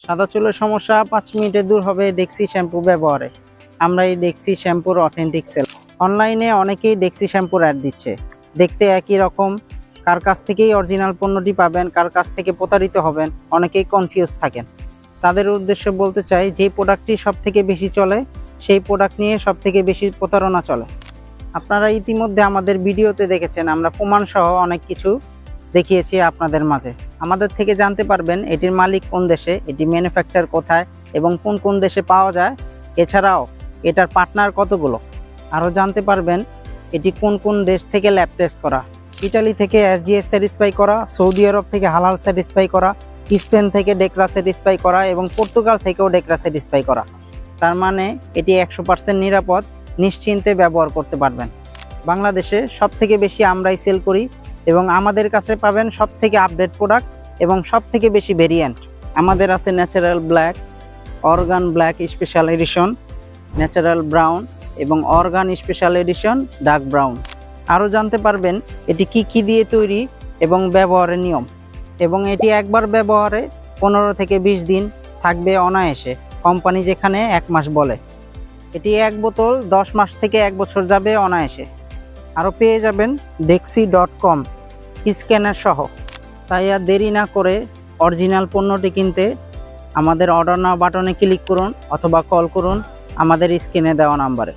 সাদা চুলের সমস্যা 5 মিনিটে দূর হবে ডেক্সি শ্যাম্পু ব্যবহারে। আমরা এই ডেক্সি শ্যাম্পুর অথেন্টিক সেল। অনলাইনে অনেকেই ডেক্সি শ্যাম্পুর অ্যাড দিচ্ছে, দেখতে একই রকম। কার কাছ থেকেই অরিজিনাল পণ্যটি পাবেন, কার কাছ থেকে প্রতারিত হবেন, অনেকেই কনফিউজ থাকেন। তাদের উদ্দেশ্যে বলতে চাই, যে প্রোডাক্টটি সব থেকে বেশি চলে সেই প্রোডাক্ট নিয়ে সব থেকে বেশি প্রতারণা চলে। আপনারা ইতিমধ্যে আমাদের ভিডিওতে দেখেছেন, আমরা প্রমাণসহ অনেক কিছু দেখিয়েছি আপনাদের মাঝে। আমাদের থেকে জানতে পারবেন এটির মালিক কোন দেশে, এটি ম্যানুফ্যাকচার কোথায় এবং কোন কোন দেশে পাওয়া যায়। এছাড়াও এটার পার্টনার কতগুলো, আরও জানতে পারবেন এটি কোন কোন দেশ থেকে ল্যাব টেস্ট করা। ইটালি থেকে SGS স্যাটিসফাই করা, সৌদি আরব থেকে হালাল স্যাটিসফাই করা, স্পেন থেকে ডেকরা স্যাটিসফাই করা এবং পর্তুগাল থেকেও ডেকরা স্যাটিসফাই করা। তার মানে এটি 100% নিরাপদ, নিশ্চিন্তে ব্যবহার করতে পারবেন। বাংলাদেশে সব থেকে বেশি আমরাই সেল করি এবং আমাদের কাছে পাবেন সব থেকে আপডেট প্রোডাক্ট এবং সব থেকে বেশি ভেরিয়েন্ট। আমাদের আছে natural black, organ black special edition, natural brown এবং organ special edition dark brown. আরও জানতে পারবেন এটি কি দিয়ে তৈরি এবং ব্যবহারের নিয়ম। এবং এটি একবার ব্যবহারে 15 থেকে 20 দিন থাকবে অনায়াসে, কোম্পানি যেখানে 1 মাস বলে। এটি 1 বোতল 10 মাস থেকে 1 বছর যাবে অনায়াসে। আরও পেয়ে যাবেন dexi.com স্ক্যানার সহ। তাই আর দেরি না করে অরিজিনাল পণ্যটি কিনতে আমাদের অর্ডার নাও বাটনে ক্লিক করুন অথবা কল করুন আমাদের স্ক্রিনে দেওয়া নাম্বারে।